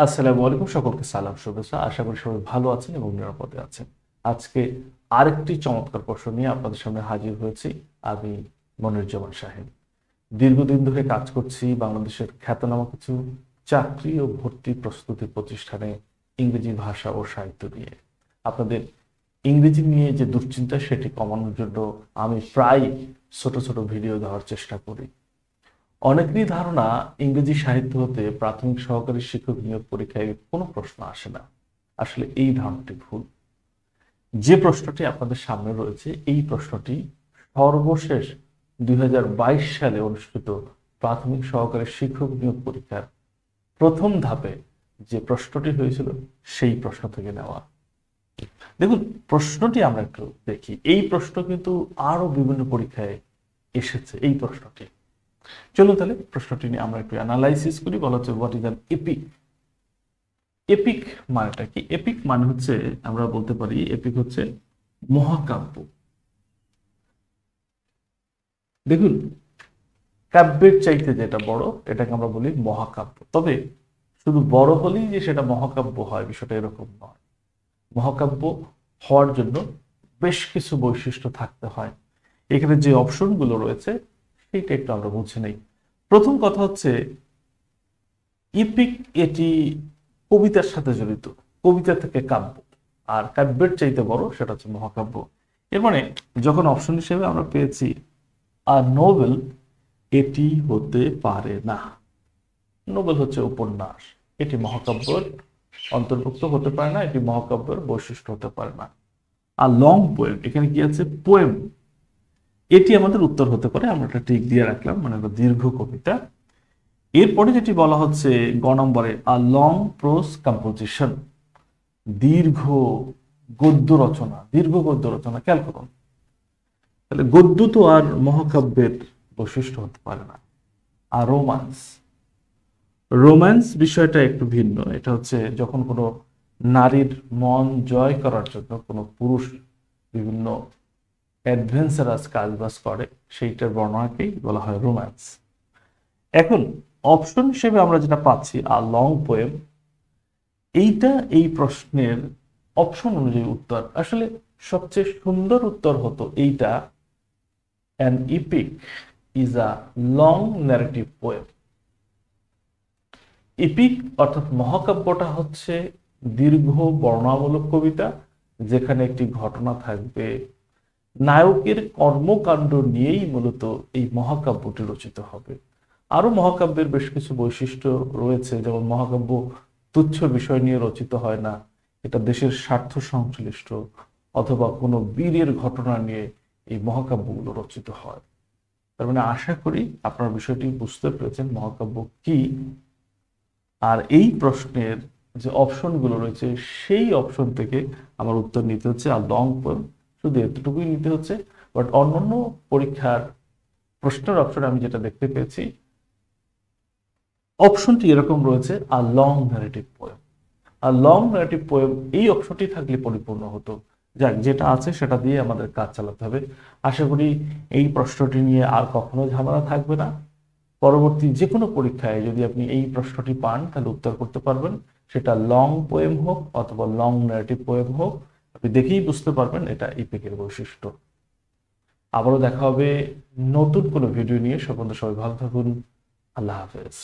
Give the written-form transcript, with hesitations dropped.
আসসালামু আলাইকুম, সকলকে সালাম শুভেচ্ছা। আশা করি সবাই ভালো আছেন এবং নিরাপদে আছেন। আজকে আরেকটি চমৎকার প্রশ্ন নিয়ে আপনাদের সামনে হাজির হয়েছি। আমি মনিরুজ্জামান শাহিন। দীর্ঘদিন ধরে কাজ করছি বাংলাদেশের খ্যাতনামা কিছু চাকরি ও ভর্তি প্রস্তুতি প্রতিষ্ঠানে ইংরেজি ভাষা ও সাহিত্য নিয়ে। আপনাদের ইংরেজি নিয়ে যে দুশ্চিন্তা সেটি কমানোর জন্য আমি প্রায় ছোট ছোট ভিডিও দেওয়ার চেষ্টা করি। অনেকেরই ধারণা ইংরেজি সাহিত্য হতে প্রাথমিক সহকারী শিক্ষক নিয়োগ পরীক্ষায় কোনো প্রশ্ন আসে না। আসলে এই ধারণাটি ভুল। যে প্রশ্নটি আপনাদের সামনে রয়েছে এই প্রশ্নটি সর্বশেষ 2022 সালে অনুষ্ঠিত প্রাথমিক সহকারী শিক্ষক নিয়োগ পরীক্ষার প্রথম ধাপে যে প্রশ্নটি হয়েছিল সেই প্রশ্ন থেকে নেওয়া। দেখুন, প্রশ্নটি আমরা একটু দেখি। এই প্রশ্ন কিন্তু আরো বিভিন্ন পরীক্ষায় এসেছে। এই প্রশ্নটি চলো তাহলে প্রশ্নটি নিয়ে আমরা একটু অ্যানালাইসিস করি। বলা হচ্ছে what is an epic. Epic মানেটা কি? এপিক মানে হচ্ছে, আমরা বলতে পারি এপিক হচ্ছে মহাকাব্য। দেখুন, কাব্যের চাইতে যেটা বড় এটাকে আমরা বলি মহাকাব্য। তবে শুধু বড় হলেই যে সেটা মহাকাব্য হয় বিষয়টা এরকম নয়। মহাকাব্য হওয়ার জন্য বেশ কিছু বৈশিষ্ট্য থাকতে হয়। এখানে যে অপশনগুলো রয়েছে সেইটা একটু আমরা বুঝে নেই। প্রথম কথা হচ্ছে ইপিক এটি কবিতার সাথে জড়িত, কবিতা থেকে কাব্য। আর কাব্যের চাইতে বড় সেটা হচ্ছে মহাকাব্য। এর মানে যখন অপশন হিসেবে আমরা পেয়েছি আর নোবেল, এটি হতে পারে না। নোবেল হচ্ছে উপন্যাস, এটি মহাকাব্যের অন্তর্ভুক্ত হতে পারে না, এটি মহাকাব্যের বৈশিষ্ট্য হতে পারে না। আর লং পোয়েম, এখানে কি আছে? পোয়েম, এটি আমাদের উত্তর হতে পারে। আমরা একটা টিক দিয়ে রাখলাম, মানে একটা দীর্ঘ কবিতা। এরপরে যেটি বলা হচ্ছে গ নম্বরে, আ লং প্রোজ কম্পোজিশন, দীর্ঘ গদ্য রচনা। দীর্ঘ গদ্য রচনা খেয়াল করুন, তাহলে গদ্য তো আর মহাকাব্যের বৈশিষ্ট্য হতে পারে না। আর রোমান্স, রোম্যান্স বিষয়টা একটু ভিন্ন। এটা হচ্ছে যখন কোনো নারীর মন জয় করার জন্য কোনো পুরুষ বিভিন্ন অ্যাডভেঞ্চারাস কাজবাজ করে, সেইটার বর্ণনাকেই বলা হয় রোম্যান্স। এখন অপশন হিসেবে আমরা যেটা পাচ্ছি আর লং পোয়েম, এইটা এই প্রশ্নের অপশন অনুযায়ী উত্তর। আসলে সবচেয়ে সুন্দর উত্তর হতো এইটা, an epic is a long narrative poem. Epic অর্থাৎ মহাকাব্যটা হচ্ছে দীর্ঘ বর্ণনামূলক কবিতা, যেখানে একটি ঘটনা থাকবে। নায়কের কর্মকাণ্ড নিয়েই মূলত এই মহাকাব্যটি রচিত হবে। আরো মহাকাব্যের বেশ কিছু বৈশিষ্ট্য রয়েছে, যেমন মহাকাব্য তুচ্ছ বিষয় নিয়ে রচিত হয় না, এটা দেশের স্বার্থ সংশ্লিষ্ট অথবা কোনো বীরের ঘটনা নিয়ে এই মহাকাব্যগুলো রচিত হয়। তার মানে আশা করি আপনারা বিষয়টি বুঝতে পেরেছেন মহাকাব্য কি। আর এই প্রশ্নের যে অপশনগুলো রয়েছে সেই অপশন থেকে আমার উত্তর নিতে হচ্ছে আর লং পোয়েম, শুধু এতটুকুই নিতে হচ্ছে। বাট অন্যান্য পরীক্ষার প্রশ্নের অপশনে আমি যেটা দেখতে পেয়েছি, অপশনটি এরকম রয়েছে আর লং ন্যারেটিভ পোয়েম। আর লং ন্যারেটিভ পোয়েম এই অপশনটি থাকলে পরিপূর্ণ হতো। যাক, যেটা আছে সেটা দিয়ে আমাদের কাজ চালাতে হবে। আশা করি এই প্রশ্নটি নিয়ে আর কখনো ঝামেলা থাকবে না। পরবর্তী যে কোনো পরীক্ষায় যদি আপনি এই প্রশ্নটি পান তাহলে উত্তর করতে পারবেন, সেটা লং পোয়েম হোক অথবা লং ন্যারেটিভ পোয়েম হোক। আপনি দেখেই বুঝতে পারবেন এটা ইপিকের বৈশিষ্ট্য। আবারও দেখা হবে নতুন কোনো ভিডিও নিয়ে। সে পর্যন্ত সবাই ভালো থাকুন। আল্লাহ হাফেজ।